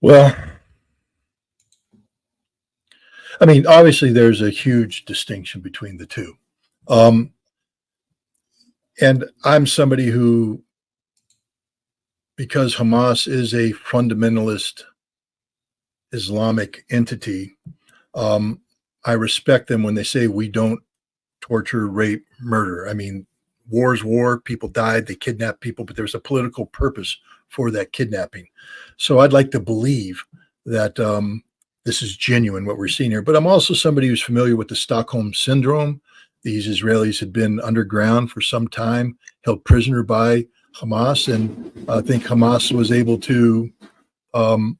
Well, I mean, obviously, there's a huge distinction between the two. Um, and I'm somebody who, because Hamas is a fundamentalist Islamic entity, um, I respect them when they say we don't torture, rape, murder. I mean, war's war, people died, they kidnapped people, but there's a political purpose for that kidnapping. So I'd like to believe that this is genuine, what we're seeing here. But I'm also somebody who's familiar with the Stockholm Syndrome. These Israelis had been underground for some time, held prisoner by Hamas. And I think Hamas was able to, do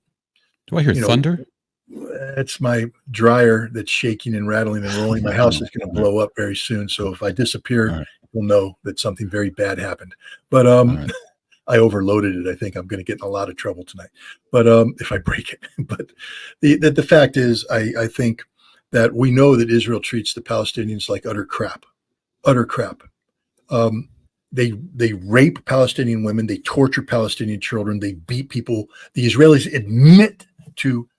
I hear thunder? It's my dryer that's shaking and rattling and rolling. My house is going to blow up very soon. So if I disappear, you'll know that something very bad happened. But I overloaded it. I think I'm going to get in a lot of trouble tonight. But if I break it, but the fact is, I think that we know that Israel treats the Palestinians like utter crap. They rape Palestinian women. They torture Palestinian children. They beat people. The Israelis admit to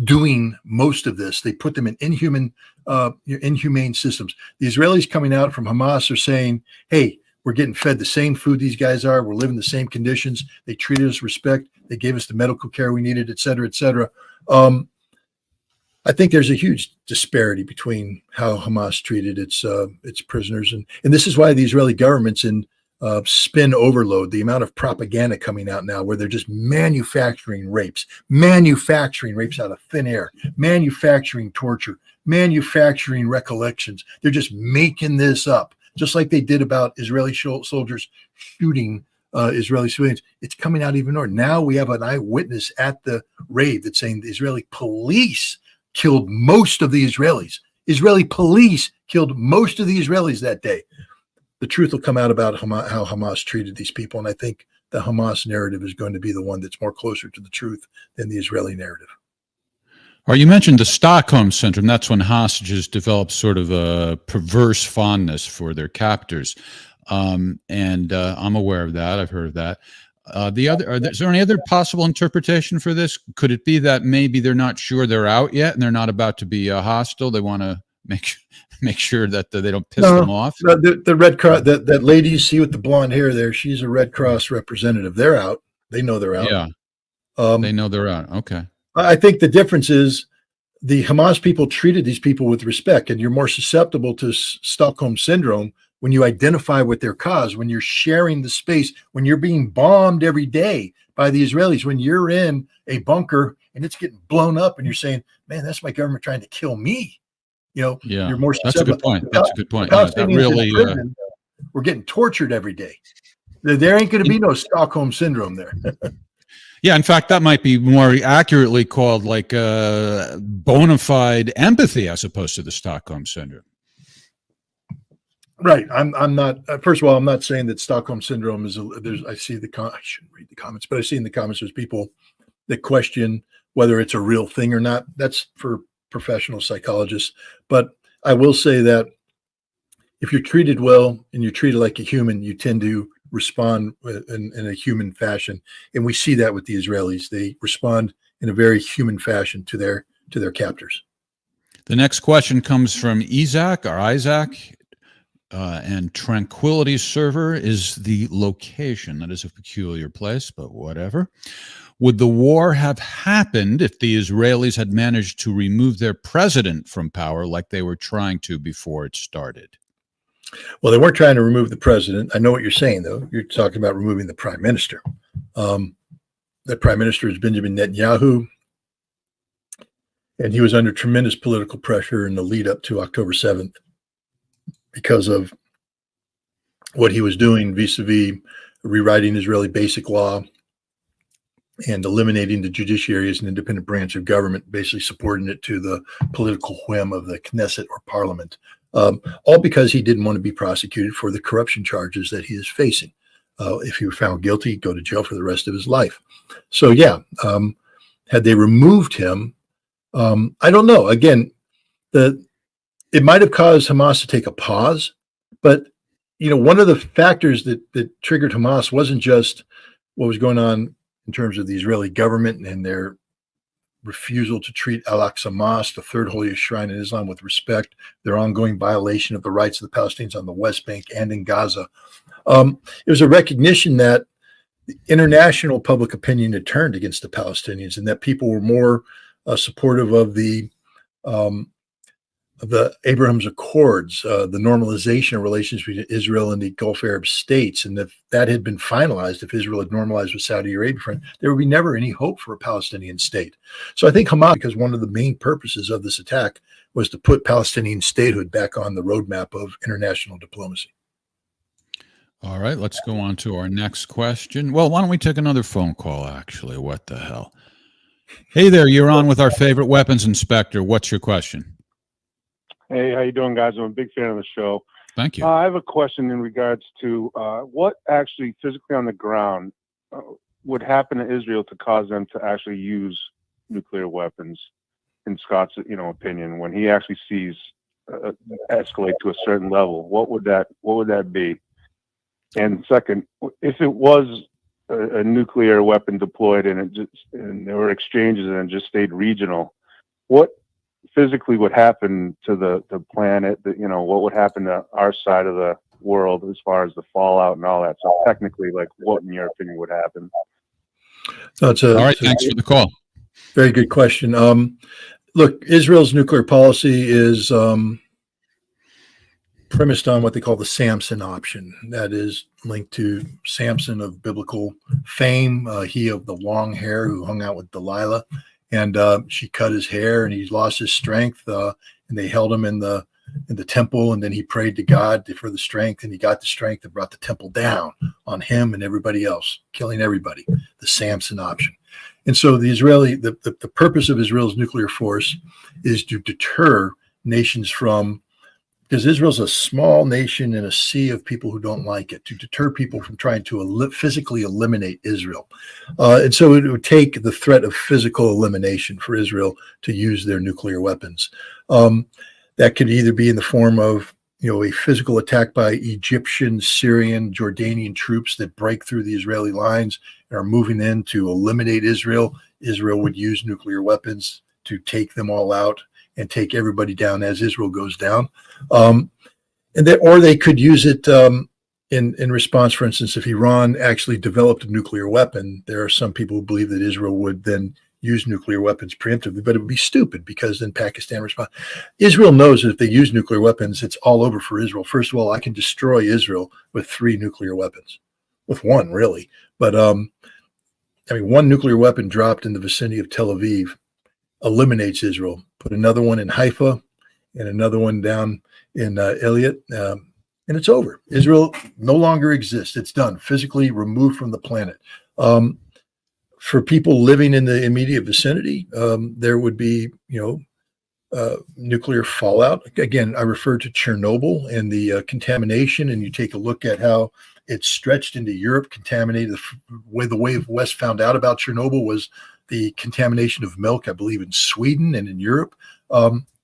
doing most of this. They put them in inhumane systems. The Israelis coming out from Hamas are saying, hey, we're getting fed the same food these guys are. We're living the same conditions. They treated us with respect. They gave us the medical care we needed, et cetera, et cetera. I think there's a huge disparity between how Hamas treated its prisoners. And this is why the Israeli government's in spin overload, the amount of propaganda coming out now where they're just manufacturing rapes out of thin air, manufacturing torture, manufacturing recollections. They're just making this up, just like they did about Israeli soldiers shooting Israeli civilians. It's coming out even more. Now we have an eyewitness at the raid that's saying the Israeli police killed most of the Israelis. Israeli police killed most of the Israelis that day. The truth will come out about how Hamas treated these people. And I think the Hamas narrative is going to be the one that's more closer to the truth than the Israeli narrative. Or you mentioned the Stockholm Syndrome. That's when hostages develop sort of a perverse fondness for their captors. I'm aware of that. I've heard of that. Is there any other possible interpretation for this? Could it be that maybe they're not sure they're out yet and they're not about to be hostile? They want to make sure that they don't piss them off. The Red Cross, that lady you see with the blonde hair there, she's a Red Cross representative. They're out. They know they're out. Yeah. They know they're out. Okay. I think the difference is the Hamas people treated these people with respect, and you're more susceptible to Stockholm Syndrome when you identify with their cause, when you're sharing the space, when you're being bombed every day by the Israelis, when you're in a bunker and it's getting blown up and you're saying, man, that's my government trying to kill me. You're more susceptible. That's a good point. That's a good point. That really, we're getting tortured every day. There ain't going to be no Stockholm Syndrome there. Yeah, in fact, that might be more accurately called like bona fide empathy as opposed to the Stockholm Syndrome. Right. I'm not. First of all, I'm not saying that Stockholm Syndrome is. I see I shouldn't read the comments, but I see in the comments there's people that question whether it's a real thing or not. That's for professional psychologists. But I will say that if you're treated well and you're treated like a human, you tend to respond in a human fashion. And we see that with the Israelis. They respond in a very human fashion to their captors. The next question comes from Isaac. And Tranquility Server is the location. That is a peculiar place, but whatever. Would the war have happened if the Israelis had managed to remove their president from power like they were trying to before it started? Well, they weren't trying to remove the president. I know what you're saying, though. You're talking about removing the prime minister. The prime minister is Benjamin Netanyahu, and he was under tremendous political pressure in the lead up to October 7th because of what he was doing vis-a-vis rewriting Israeli basic law and eliminating the judiciary as an independent branch of government, basically supporting it to the political whim of the Knesset or parliament, all because he didn't want to be prosecuted for the corruption charges that he is facing. If he were found guilty, he'd go to jail for the rest of his life. So, had they removed him, I don't know. Again, it might have caused Hamas to take a pause, but one of the factors that triggered Hamas wasn't just what was going on in terms of the Israeli government and their refusal to treat Al-Aqsa Mosque, the third holiest shrine in Islam, with respect, their ongoing violation of the rights of the Palestinians on the West Bank and in Gaza. It was a recognition that international public opinion had turned against the Palestinians, and that people were more supportive of the Abraham's Accords, the normalization of relations between Israel and the Gulf Arab states, and if that had been finalized, if Israel had normalized with Saudi Arabia, there would be never any hope for a Palestinian state. So I think Hamas, because one of the main purposes of this attack was to put Palestinian statehood back on the roadmap of international diplomacy. All right, let's go on to our next question. Well, why don't we take another phone call, actually? What the hell? Hey there, you're on with our favorite weapons inspector. What's your question? Hey, how you doing, guys? I'm a big fan of the show. Thank you. I have a question in regards to what actually physically on the ground would happen to Israel to cause them to actually use nuclear weapons, in Scott's opinion, when he actually sees escalate to a certain level. What would that be? And second, if it was a nuclear weapon deployed and there were exchanges and it just stayed regional, what physically would happen to the planet? What would happen to our side of the world as far as the fallout and all that? So technically, like, what in your opinion would happen? So all right, thanks for the call. Very good question. Look, Israel's nuclear policy is premised on what they call the Samson option. That is linked to Samson of biblical fame, he of the long hair who hung out with Delilah, and she cut his hair and he lost his strength, and they held him in the temple, and then he prayed to God for the strength, and he got the strength and brought the temple down on him and everybody else, killing everybody, the Samson option. And so the purpose of Israel's nuclear force is to deter nations from, because Israel's a small nation in a sea of people who don't like it, to deter people from trying to physically eliminate Israel. And so it would take the threat of physical elimination for Israel to use their nuclear weapons. That could either be in the form of a physical attack by Egyptian, Syrian, Jordanian troops that break through the Israeli lines and are moving in to eliminate Israel. Israel would use nuclear weapons to take them all out and take everybody down as Israel goes down. Or they could use it in response. For instance, if Iran actually developed a nuclear weapon, there are some people who believe that Israel would then use nuclear weapons preemptively, but it would be stupid because then Pakistan responds. Israel knows that if they use nuclear weapons, it's all over for Israel. First of all, I can destroy Israel with 3 nuclear weapons, with 1 really. But one nuclear weapon dropped in the vicinity of Tel Aviv eliminates Israel. Put another one in Haifa and another one down in Eilat, and it's over. Israel no longer exists. It's done, physically removed from the planet. For people living in the immediate vicinity, there would be, nuclear fallout. Again, I refer to Chernobyl and the contamination, and you take a look at how it stretched into Europe, contaminated. The way the West found out about Chernobyl was the contamination of milk, I believe, in Sweden and in Europe.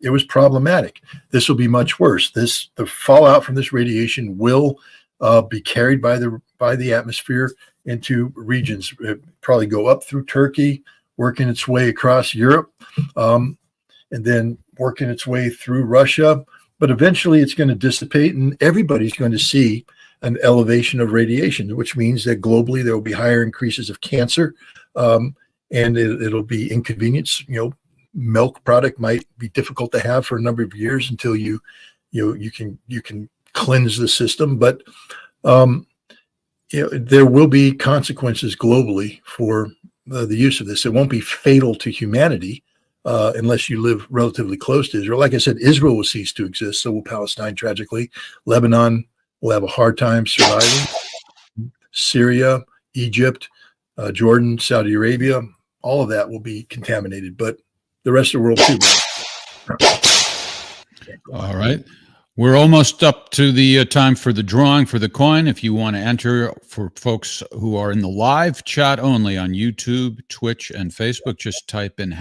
It was problematic. This will be much worse. The fallout from this radiation will be carried by the atmosphere into regions. It probably go up through Turkey, working its way across Europe, and then working its way through Russia. But eventually it's going to dissipate, and everybody's going to see an elevation of radiation, which means that globally there will be higher increases of cancer, and it'll be inconvenience. Milk product might be difficult to have for a number of years until you can cleanse the system. But there will be consequences globally for the use of this. It won't be fatal to humanity unless you live relatively close to Israel. Like I said, Israel will cease to exist. So will Palestine, tragically. Lebanon will have a hard time surviving. Syria, Egypt, Jordan, Saudi Arabia, all of that will be contaminated. But the rest of the world too. All right. We're almost up to the time for the drawing for the coin. If you want to enter, for folks who are in the live chat only on YouTube, Twitch, and Facebook, just type in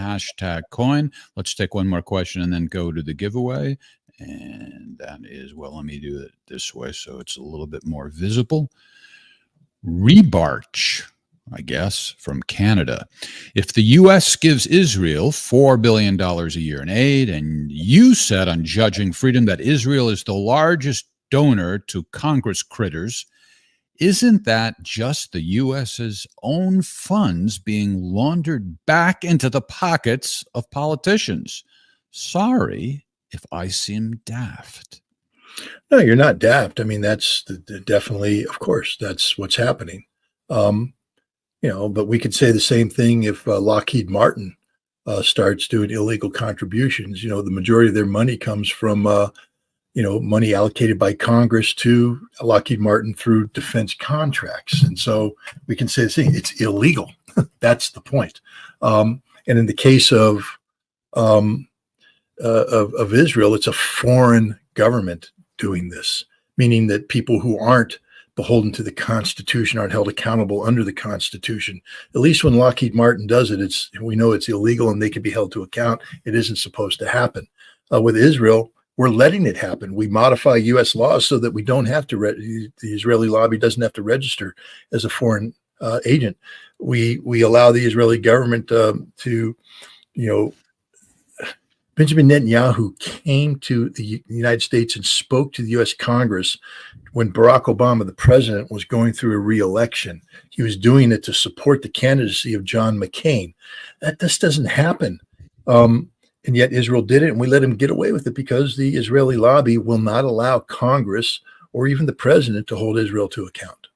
#coin. Let's take one more question and then go to the giveaway. And that is, well, let me do it this way so it's a little bit more visible. Rebarch. I guess, from Canada. If the U.S. gives Israel $4 billion a year in aid, and you said on Judging Freedom that Israel is the largest donor to Congress critters, isn't that just the U.S.'s own funds being laundered back into the pockets of politicians? Sorry if I seem daft. No, you're not daft. I mean, that's definitely, of course, that's what's happening. Um, but we could say the same thing if Lockheed Martin starts doing illegal contributions. The majority of their money comes from, money allocated by Congress to Lockheed Martin through defense contracts. And so we can say the same, it's illegal. That's the point. And in the case of Israel, it's a foreign government doing this, meaning that people who aren't beholden to the Constitution aren't held accountable under the Constitution. At least when Lockheed Martin does it, we know it's illegal and they can be held to account. It isn't supposed to happen. With Israel, we're letting it happen. We modify U.S. laws so that we don't have to. The Israeli lobby doesn't have to register as a foreign agent. We allow the Israeli government to. Benjamin Netanyahu came to the United States and spoke to the U.S. Congress when Barack Obama, the president, was going through a re-election. He was doing it to support the candidacy of John McCain. This doesn't happen. And yet Israel did it, and we let him get away with it because the Israeli lobby will not allow Congress or even the president to hold Israel to account.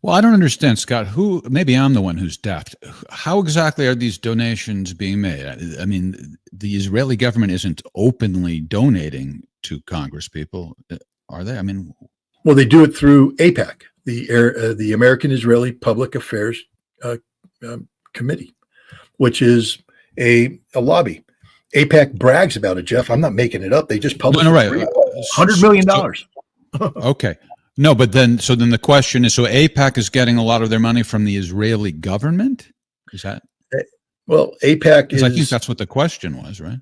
Well, I don't understand, Scott. Maybe I'm the one who's daft. How exactly are these donations being made? I mean, the Israeli government isn't openly donating to Congress people, are they? I mean, well, they do it through AIPAC, the American Israeli Public Affairs Committee, which is a lobby. AIPAC brags about it, Jeff. I'm not making it up. They just published $100 million. Okay. No, but then the question is, so AIPAC is getting a lot of their money from the Israeli government? Is that? Well, AIPAC is. I think that's what the question was, right?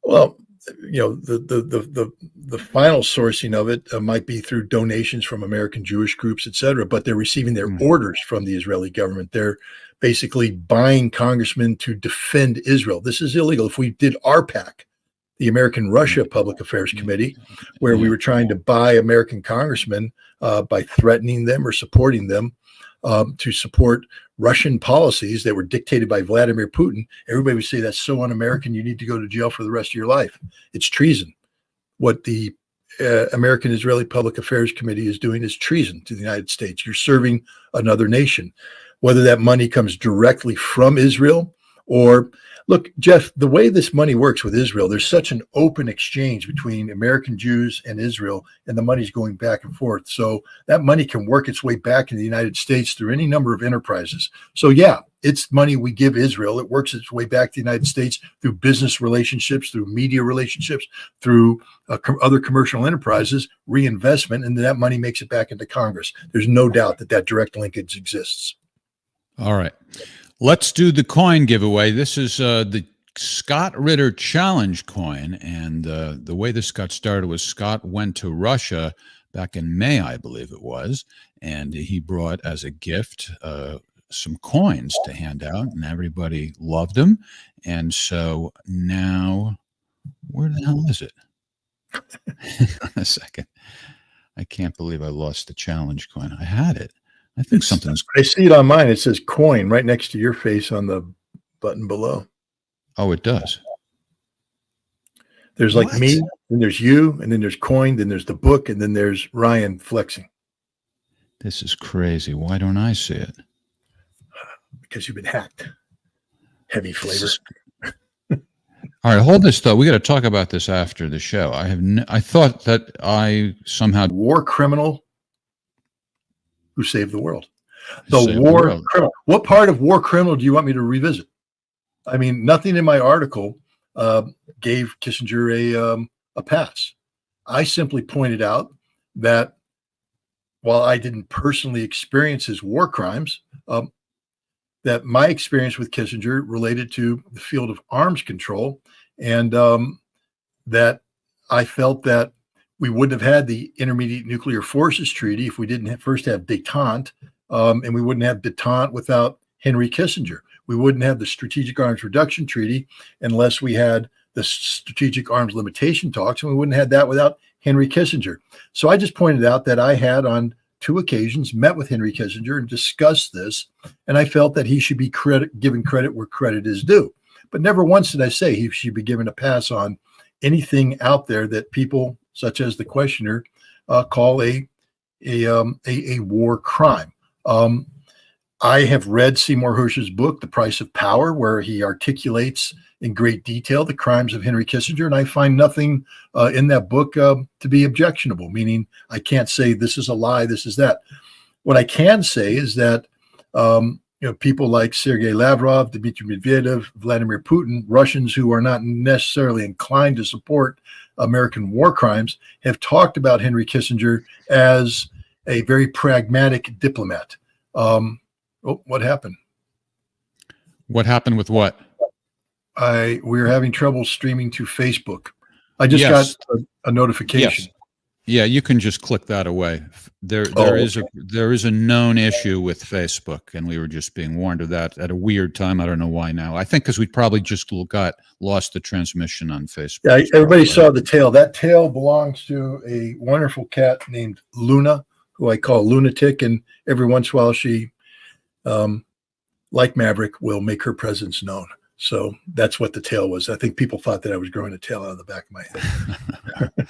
Well, the final sourcing of it might be through donations from American Jewish groups, et cetera, but they're receiving their orders from the Israeli government. They're basically buying congressmen to defend Israel. This is illegal. If we did RPAC, the American Russia Public Affairs Committee, where we were trying to buy American congressmen by threatening them or supporting them to support Russian policies that were dictated by Vladimir Putin, everybody would say that's so un-American, you need to go to jail for the rest of your life. It's treason. What the American Israeli Public Affairs Committee is doing is treason to the United States. You're serving another nation. Whether that money comes directly from Israel or look, Jeff, the way this money works with Israel, there's such an open exchange between American Jews and Israel, and the money's going back and forth. So that money can work its way back in the United States through any number of enterprises. So yeah, it's money we give Israel. It works its way back to the United States through business relationships, through media relationships, through other commercial enterprises, reinvestment, and then that money makes it back into Congress. There's no doubt that direct linkage exists. All right. Let's do the coin giveaway. This is the Scott Ritter Challenge coin. And the way this got started was Scott went to Russia back in May, I believe it was. And he brought as a gift some coins to hand out. And everybody loved them. And so now, where the hell is it? Hang on a second. I can't believe I lost the challenge coin. I had it. I think something's. I see it on mine. It says coin right next to your face on the button below. Oh, it does. There's like me, and there's you, and then there's coin, then there's the book, and then there's Ryan flexing. This is crazy. Why don't I see it? Because you've been hacked. Heavy flavor. All right, hold this thought. We got to talk about this after the show. I thought that I somehow war criminal who saved the world. The war criminal. What part of war criminal do you want me to revisit? I mean, nothing in my article gave Kissinger a pass. I simply pointed out that while I didn't personally experience his war crimes, that my experience with Kissinger related to the field of arms control, and that I felt that we wouldn't have had the Intermediate Nuclear Forces Treaty if we didn't first have détente and we wouldn't have détente without Henry Kissinger. We wouldn't have the Strategic Arms Reduction Treaty unless we had the Strategic Arms Limitation talks, and we wouldn't have that without Henry Kissinger. So I just pointed out that I had on 2 occasions met with Henry Kissinger and discussed this, and I felt that he should be given credit where credit is due. But never once did I say he should be given a pass on anything out there that people, such as the questioner, call a war crime. I have read Seymour Hersh's book, The Price of Power, where he articulates in great detail the crimes of Henry Kissinger, and I find nothing in that book to be objectionable, meaning I can't say this is a lie, this is that. What I can say is that people like Sergei Lavrov, Dmitry Medvedev, Vladimir Putin, Russians who are not necessarily inclined to support American war crimes, have talked about Henry Kissinger as a very pragmatic diplomat. What happened? What happened with what? We were having trouble streaming to Facebook. I just got a notification. Yes. Yeah, you can just click that away. There is a known issue with Facebook, and we were just being warned of that at a weird time. I don't know why now. I think because we probably just lost the transmission on Facebook. Yeah, everybody saw the tail. That tail belongs to a wonderful cat named Luna, who I call Lunatic, and every once in a while she, like Maverick, will make her presence known. So that's what the tail was. I think people thought that I was growing a tail out of the back of my head.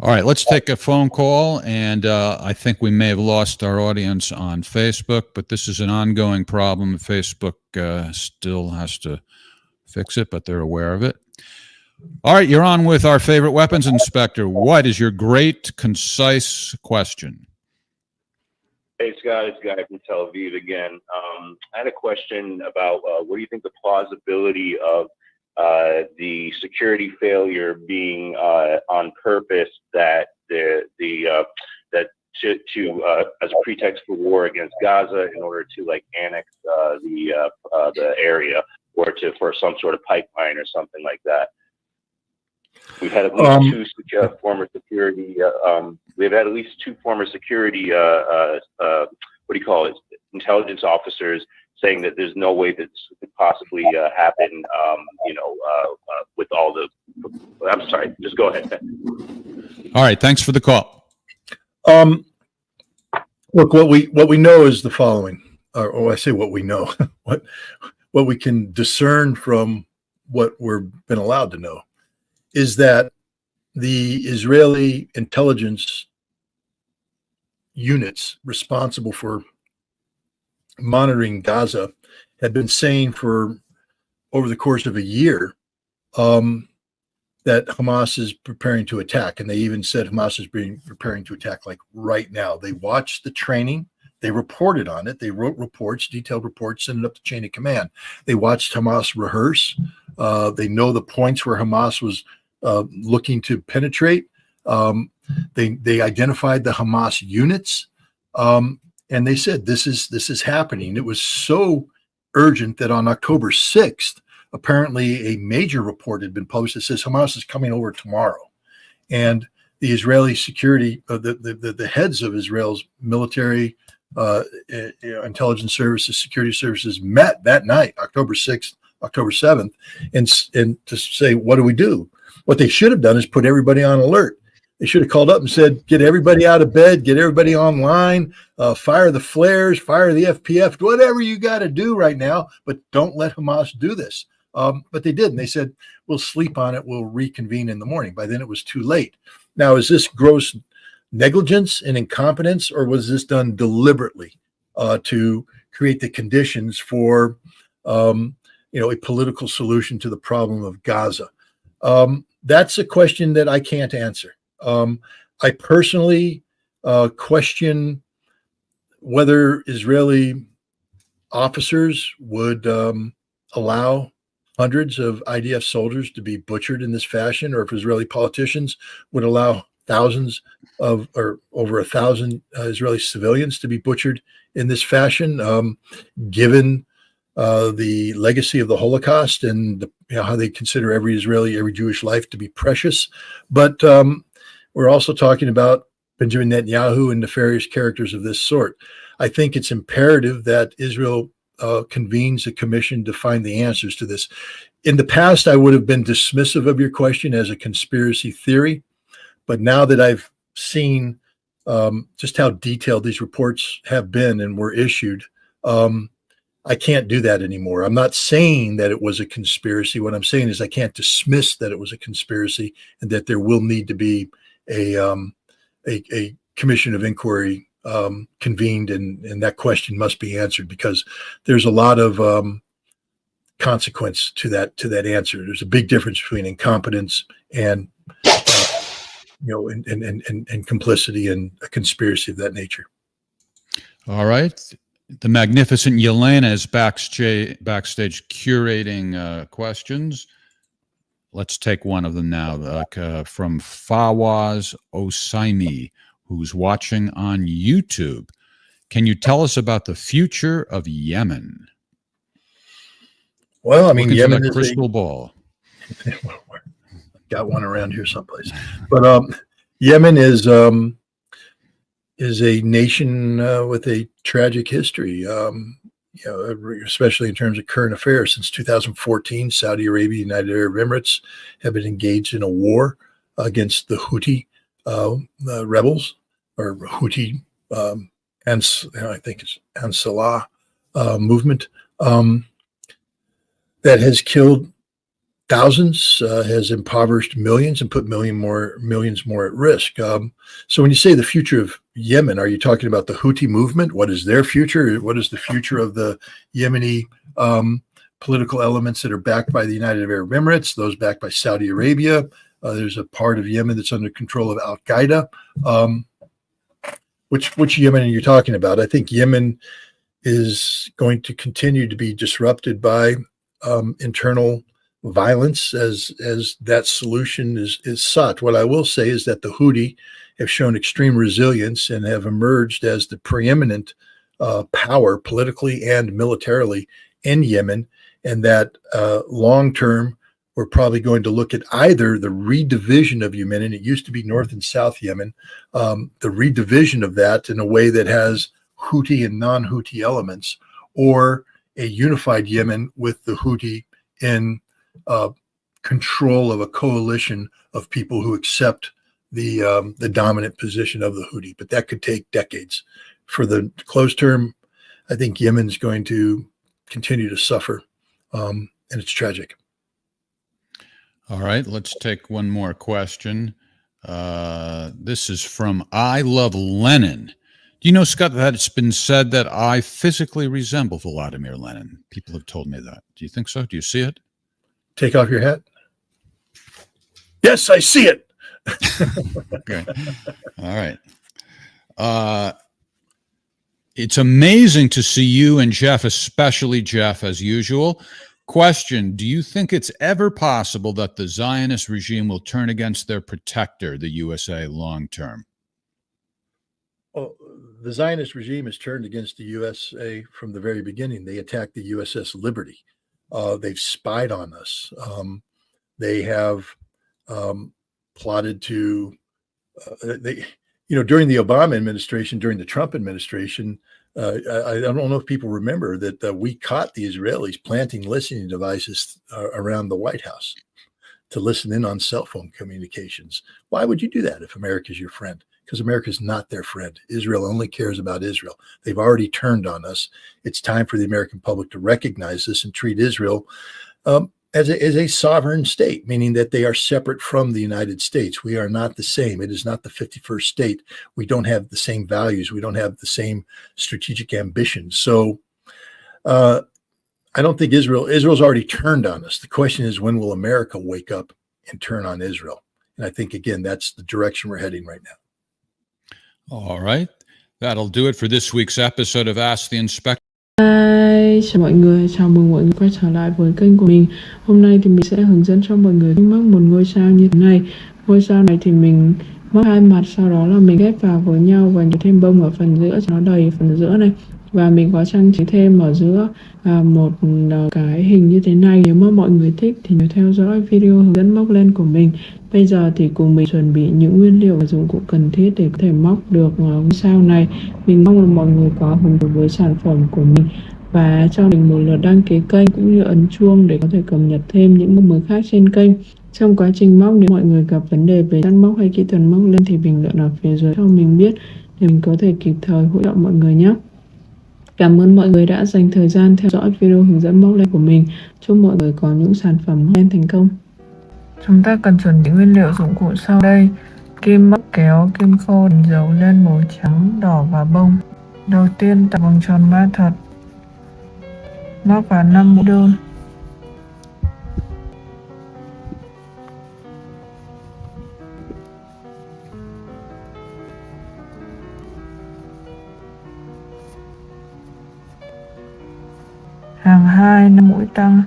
All right, let's take a phone call, and I think we may have lost our audience on Facebook, but this is an ongoing problem. Facebook still has to fix it, but they're aware of it. All right, you're on with our favorite weapons inspector. What is your great, concise question? Hey, Scott, it's Guy from Tel Aviv again. I had a question about what do you think the plausibility of the security failure being on purpose, that as a pretext for war against Gaza in order to like annex the area, or for some sort of pipeline or something like that. We've had at least two former security. We've had at least 2 former security. Intelligence officers saying that there's no way that could possibly happen. With all the. I'm sorry. Just go ahead. All right. Thanks for the call. Look, what we know is the following. Or I say what we know. what we can discern from what we've been allowed to know is that the Israeli intelligence units responsible for monitoring Gaza had been saying for over the course of a year that Hamas is preparing to attack. And they even said Hamas is preparing to attack like right now. They watched the training. They reported on it. They wrote reports, detailed reports, sent it up the chain of command. They watched Hamas rehearse. They know the points where Hamas was looking to penetrate. They identified the Hamas units, and they said this is happening. It was so urgent that on October 6th, apparently a major report had been published that says Hamas is coming over tomorrow, and the Israeli security, the heads of Israel's military, intelligence services, security services met that night, October 6th, October 7th, and to say, what do we do? What they should have done is put everybody on alert. They should have called up and said, get everybody out of bed, get everybody online, fire the flares, fire the FPF, whatever you got to do right now, but don't let Hamas do this. But they didn't. They said, we'll sleep on it, we'll reconvene in the morning. By then it was too late. Now, is this gross negligence and incompetence, or was this done deliberately to create the conditions for a political solution to the problem of Gaza? That's a question that I can't answer. I personally question whether Israeli officers would allow hundreds of IDF soldiers to be butchered in this fashion, or if Israeli politicians would allow thousands or over 1,000 Israeli civilians to be butchered in this fashion, given the legacy of the Holocaust and how they consider every Israeli, every Jewish life to be precious. But we're also talking about Benjamin Netanyahu and nefarious characters of this sort. I think it's imperative that Israel convenes a commission to find the answers to this. In the past, I would have been dismissive of your question as a conspiracy theory, but now that I've seen just how detailed these reports have been and were issued, I can't do that anymore. I'm not saying that it was a conspiracy. What I'm saying is I can't dismiss that it was a conspiracy, and that there will need to be a commission of inquiry convened, and that question must be answered, because there's a lot of consequence to that answer. There's a big difference between incompetence and and complicity and a conspiracy of that nature. All right. The magnificent Yelena is backstage curating questions. Let's take one of them now, from Fawaz Osaimi, who's watching on YouTube. Can you tell us about the future of Yemen? Well, I mean, Yemen is is crystal ball. Got one around here someplace, but Yemen is a nation with a tragic history. Especially in terms of current affairs. Since 2014, Saudi Arabia, United Arab Emirates have been engaged in a war against the Houthi rebels, or Houthi, and I think it's Ansala movement, that has killed thousands, has impoverished millions, and put millions more at risk. So when you say the future of Yemen, are you talking about the Houthi movement? What is their future? What is the future of the Yemeni political elements that are backed by the United Arab Emirates, those backed by Saudi Arabia? There's a part of Yemen that's under control of Al-Qaeda. Which Yemen are you talking about? I think Yemen is going to continue to be disrupted by internal violence as that solution is sought. What I will say is that the Houthi have shown extreme resilience and have emerged as the preeminent power politically and militarily in Yemen, and that long term we're probably going to look at either the redivision of Yemen, and it used to be North and South Yemen, the redivision of that in a way that has Houthi and non-Houthi elements, or a unified Yemen with the Houthi in control of a coalition of people who accept the dominant position of the Houthi. But that could take decades. For the close term, I think Yemen's going to continue to suffer, and it's tragic. All right, let's take one more question. This is from I Love Lenin. Do you know, Scott, that it's been said that I physically resemble Vladimir Lenin? People have told me that. Do you think so? Do you see it? Take off your hat. Yes, I see it. Okay. All right. It's amazing to see you and Jeff, especially Jeff, as usual. Question: do you think it's ever possible that the Zionist regime will turn against their protector, the USA, long term? Well, the Zionist regime has turned against the USA from the very beginning. They attacked the USS Liberty. They've spied on us. They have plotted to, during the Obama administration, during the Trump administration, I don't know if people remember that we caught the Israelis planting listening devices around the White House to listen in on cell phone communications. Why would you do that if America's your friend? Because America is not their friend. Israel only cares about Israel. They've already turned on us. It's time for the American public to recognize this and treat Israel as a sovereign state, meaning that they are separate from the United States. We are not the same. It is not the 51st state. We don't have the same values. We don't have the same strategic ambitions. So I don't think Israel's already turned on us. The question is, when will America wake up and turn on Israel? And I think, again, that's the direction we're heading right now. All right. That'll do it for this week's episode of Ask the Inspector. Hi, chào mọi người, chào mừng mọi người quay trở lại với kênh của mình. Hôm nay thì mình sẽ hướng dẫn cho mọi người mắc một ngôi sao như thế này. Ngôi sao này thì mình mắc hai mặt, sau đó là mình ghép vào với nhau và nhổ thêm bông ở phần giữa cho nó đầy phần giữa này. và mình có trang trí thêm ở giữa một cái hình như thế này. Nếu mà mọi người thích thì nhớ theo dõi video hướng dẫn móc len của mình. Bây giờ thì cùng mình chuẩn bị những nguyên liệu và dụng cụ cần thiết để có thể móc được ngôi sao này. Mình mong là mọi người có hứng thú với sản phẩm của mình và cho mình một lượt đăng ký kênh cũng như ấn chuông để có thể cập nhật thêm những mẫu mới khác trên kênh. Trong quá trình móc, nếu mọi người gặp vấn đề về cắt móc hay kỹ thuật móc len thì bình luận ở phía dưới cho mình biết để mình có thể kịp thời hỗ trợ mọi người nhé. Cảm ơn mọi người đã dành thời gian theo dõi video hướng dẫn móc len của mình. Chúc mọi người có những sản phẩm móc len thành công. Chúng ta cần chuẩn bị nguyên liệu dụng cụ sau đây: kim móc kéo, kim khô, dấu len màu trắng, đỏ và bông. Đầu tiên tạo vòng tròn ma thuật, móc vào 5 mũi đơn. Hàng 2 5 mũi tăng.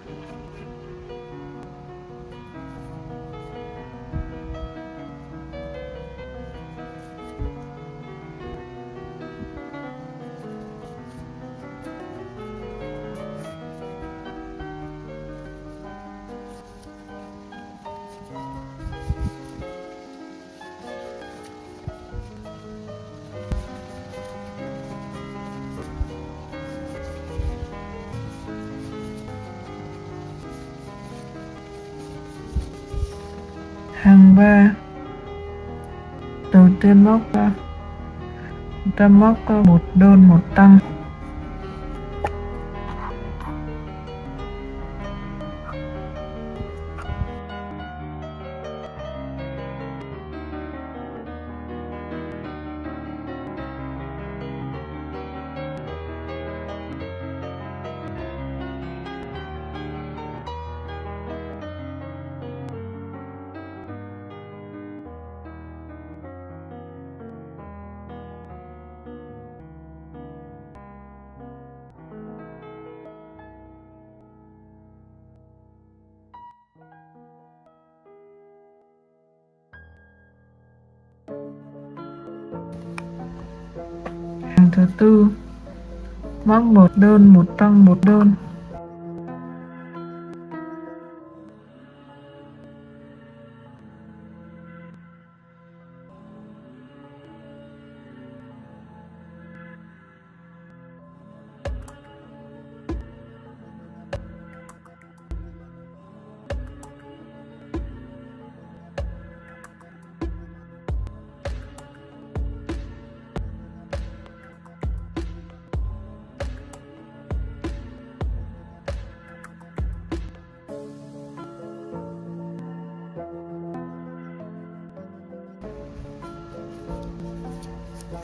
Hàng 3. Đầu tiên móc ra, chúng ta móc một đơn một tăng. Hàng thứ tư, móc một đơn một tăng một đơn.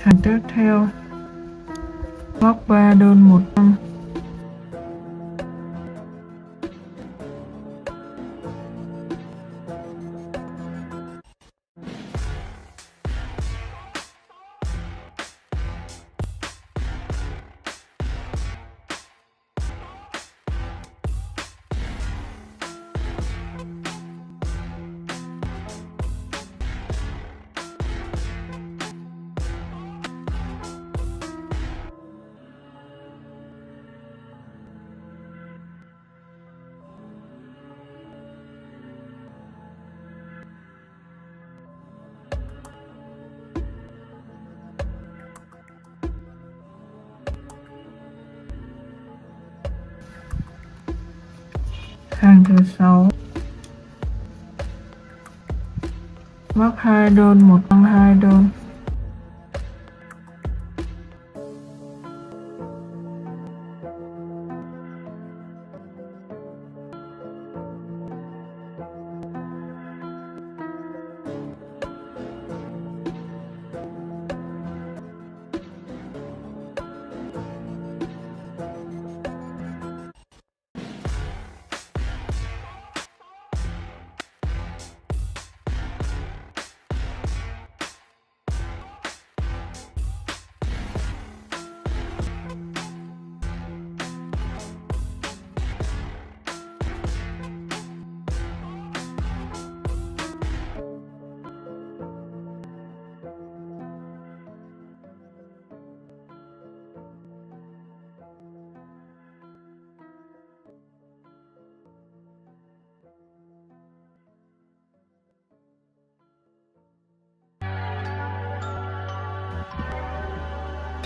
Hàng tiếp theo, móc 3 đơn một tăng. Hàng thứ 6, móc 2 đơn một tăng 2 đơn.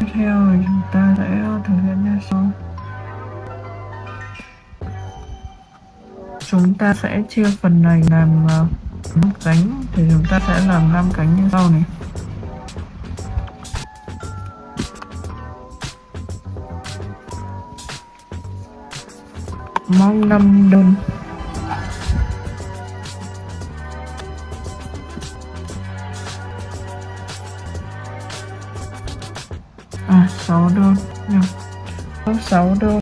Tiếp theo thì chúng ta sẽ thực hiện như sau. Chúng ta sẽ chia phần này làm 5 cánh, thì chúng ta sẽ làm 5 cánh như sau này. Mong 5 đơn. 6 đơn nha. 6 đơn.